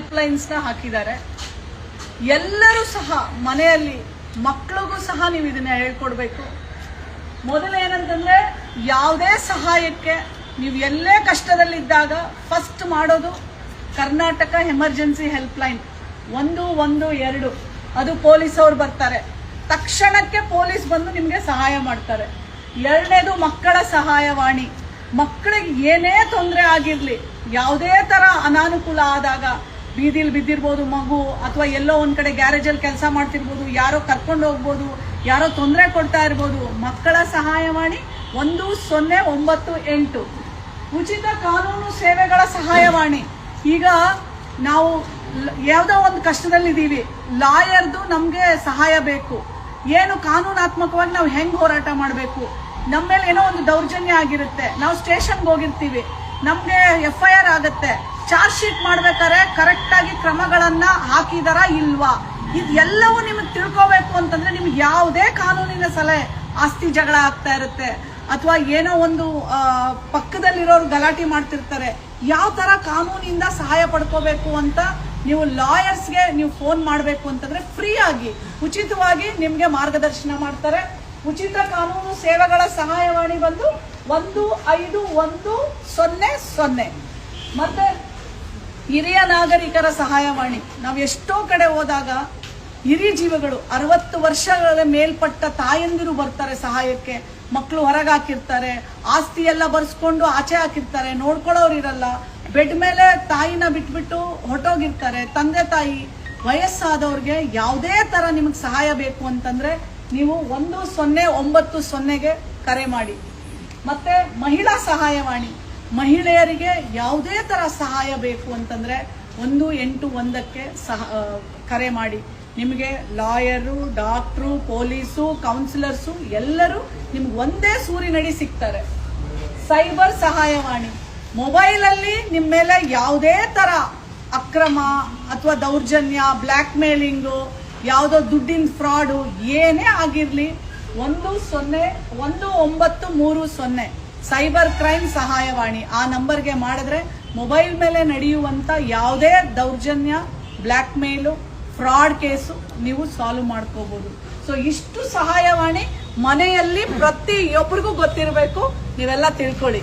Help ಲೈನ್ಸ್ನ ಹಾಕಿದ್ದಾರೆ. ಎಲ್ಲರೂ ಸಹ ಮನೆಯಲ್ಲಿ ಮಕ್ಕಳಿಗೂ ಸಹ ನೀವು ಇದನ್ನ ಹೇಳ್ಕೊಡ್ಬೇಕು. ಮೊದಲೇನಂತಂದ್ರೆ ಯಾವುದೇ ಸಹಾಯಕ್ಕೆ ನೀವು ಎಲ್ಲೇ ಕಷ್ಟದಲ್ಲಿದ್ದಾಗ ಫಸ್ಟ್ ಮಾಡೋದು ಕರ್ನಾಟಕ ಎಮರ್ಜೆನ್ಸಿ ಹೆಲ್ಪ್ ಲೈನ್ 112. ಅದು ಪೊಲೀಸ್ ಅವ್ರು ಬರ್ತಾರೆ, ತಕ್ಷಣಕ್ಕೆ ಪೊಲೀಸ್ ಬಂದು ನಿಮಗೆ ಸಹಾಯ ಮಾಡ್ತಾರೆ. ಎರಡನೇದು ಮಕ್ಕಳ ಸಹಾಯವಾಣಿ. ಮಕ್ಕಳಿಗೆ ಏನೇ ತೊಂದರೆ ಆಗಿರ್ಲಿ, ಯಾವುದೇ ತರ ಅನಾನುಕೂಲ ಆದಾಗ, ಬೀದಿಲಿ ಬಿದ್ದಿರ್ಬೋದು ಮಗು, ಅಥವಾ ಎಲ್ಲೋ ಒಂದ್ ಕಡೆ ಗ್ಯಾರೇಜಲ್ಲಿ ಕೆಲಸ ಮಾಡ್ತಿರ್ಬೋದು, ಯಾರೋ ಕರ್ಕೊಂಡು ಹೋಗ್ಬೋದು, ಯಾರೋ ತೊಂದರೆ ಕೊಡ್ತಾ ಇರ್ಬೋದು, ಮಕ್ಕಳ ಸಹಾಯವಾಣಿ 1098. ಉಚಿತ ಕಾನೂನು ಸೇವೆಗಳ ಸಹಾಯವಾಣಿ. ಈಗ ನಾವು ಯಾವುದೋ ಒಂದು ಕಷ್ಟದಲ್ಲಿದ್ದೀವಿ, ಲಾಯರ್ದು ನಮ್ಗೆ ಸಹಾಯ ಬೇಕು. ಏನು ಕಾನೂನಾತ್ಮಕವಾಗಿ ನಾವು ಹೆಂಗ್ ಹೋರಾಟ ಮಾಡಬೇಕು, ನಮ್ಮ ಮೇಲೆ ಏನೋ ಒಂದು ದೌರ್ಜನ್ಯ ಆಗಿರುತ್ತೆ, ನಾವು ಸ್ಟೇಷನ್ಗೆ ಹೋಗಿರ್ತೀವಿ, ನಮ್ಗೆ FIR ಆಗತ್ತೆ, ಚಾರ್ಜ್ ಶೀಟ್ ಮಾಡ್ಬೇಕಾದ್ರೆ ಕರೆಕ್ಟ್ ಆಗಿ ಕ್ರಮಗಳನ್ನ ಹಾಕಿದಾರಾ ಇಲ್ವಾ, ಇದೆಲ್ಲವೂ ನಿಮಗೆ ತಿಳ್ಕೋಬೇಕು ಅಂತಂದ್ರೆ ನಿಮ್ಗೆ ಯಾವುದೇ ಕಾನೂನಿನ ಸಲಹೆ, ಆಸ್ತಿ ಜಗಳ ಆಗ್ತಾ ಇರುತ್ತೆ, ಅಥವಾ ಏನೋ ಒಂದು ಪಕ್ಕದಲ್ಲಿರೋರು ಗಲಾಟೆ ಮಾಡ್ತಿರ್ತಾರೆ, ಯಾವ ತರ ಕಾನೂನಿಂದ ಸಹಾಯ ಪಡ್ಕೋಬೇಕು ಅಂತ ನೀವು ಲಾಯರ್ಸ್ಗೆ ನೀವು ಫೋನ್ ಮಾಡಬೇಕು ಅಂತಂದ್ರೆ ಫ್ರೀ ಆಗಿ ಉಚಿತವಾಗಿ ನಿಮ್ಗೆ ಮಾರ್ಗದರ್ಶನ ಮಾಡ್ತಾರೆ. ಉಚಿತ ಕಾನೂನು ಸೇವೆಗಳ ಸಹಾಯವಾಣಿ ಬಂದು 1510. ಮತ್ತೆ ಹಿರಿಯ ನಾಗರಿಕರ ಸಹಾಯವಾಣಿ. ನಾವು ಎಷ್ಟೋ ಕಡೆ ಹೋದಾಗ ಹಿರಿಯ ಜೀವಗಳು 60 ವರ್ಷಗಳ ಮೇಲ್ಪಟ್ಟ ತಾಯಂದಿರು ಬರ್ತಾರೆ ಸಹಾಯಕ್ಕೆ. ಮಕ್ಕಳು ಹೊರಗೆ ಹಾಕಿರ್ತಾರೆ, ಆಸ್ತಿ ಎಲ್ಲ ಬರ್ಸ್ಕೊಂಡು ಆಚೆ ಹಾಕಿರ್ತಾರೆ, ನೋಡ್ಕೊಳ್ಳೋರು ಇರಲ್ಲ, ಬೆಡ್ ಮೇಲೆ ತಾಯಿನ ಬಿಟ್ಬಿಟ್ಟು ಹೊರಟೋಗಿರ್ತಾರೆ. ತಂದೆ ತಾಯಿ ವಯಸ್ಸಾದವ್ರಿಗೆ ಯಾವುದೇ ತರ ನಿಮಗೆ ಸಹಾಯ ಬೇಕು ಅಂತಂದ್ರೆ ನೀವು 1090ಗೆ ಕರೆ ಮಾಡಿ. ಮತ್ತೆ ಮಹಿಳಾ ಸಹಾಯವಾಣಿ. ಮಹಿಳೆಯರಿಗೆ ಯಾವುದೇ ತರ ಸಹಾಯ ಬೇಕು ಅಂತಂದ್ರೆ 181ಕ್ಕೆ ಕರೆ ಮಾಡಿ. ನಿಮಗೆ ಲಾಯರು, ಡಾಕ್ಟ್ರು, ಪೊಲೀಸು, ಕೌನ್ಸಿಲರ್ಸು ಎಲ್ಲರೂ ನಿಮ್ಗೆ ಒಂದೇ ಸೂರಿನಡಿ ಸಿಗ್ತಾರೆ. ಸೈಬರ್ ಸಹಾಯವಾಣಿ. ಮೊಬೈಲ್ ಅಲ್ಲಿ ನಿಮ್ಮ ಮೇಲೆ ಯಾವುದೇ ತರ ಅಕ್ರಮ ಅಥವಾ ದೌರ್ಜನ್ಯ, ಬ್ಲ್ಯಾಕ್ ಮೇಲಿಂಗು, ಯಾವುದೋ ದುಡ್ಡಿನ ಫ್ರಾಡು ಏನೇ ಆಗಿರ್ಲಿ 1930 ಸೈಬರ್ ಕ್ರೈಮ್ ಸಹಾಯವಾಣಿ. ಆ ನಂಬರ್ಗೆ ಮಾಡಿದ್ರೆ ಮೊಬೈಲ್ ಮೇಲೆ ನಡೆಯುವಂತ ಯಾವುದೇ ದೌರ್ಜನ್ಯ, ಬ್ಲ್ಯಾಕ್ ಮೇಲು, ಫ್ರಾಡ್ ಕೇಸು ನೀವು ಸಾಲ್ವ್ ಮಾಡ್ಕೋಬಹುದು. ಸೊ ಇಷ್ಟು ಸಹಾಯವಾಣಿ ಮನೆಯಲ್ಲಿ ಪ್ರತಿಯೊಬ್ಬರಿಗೂ ಗೊತ್ತಿರಬೇಕು. ನೀವೆಲ್ಲ ತಿಳ್ಕೊಳ್ಳಿ.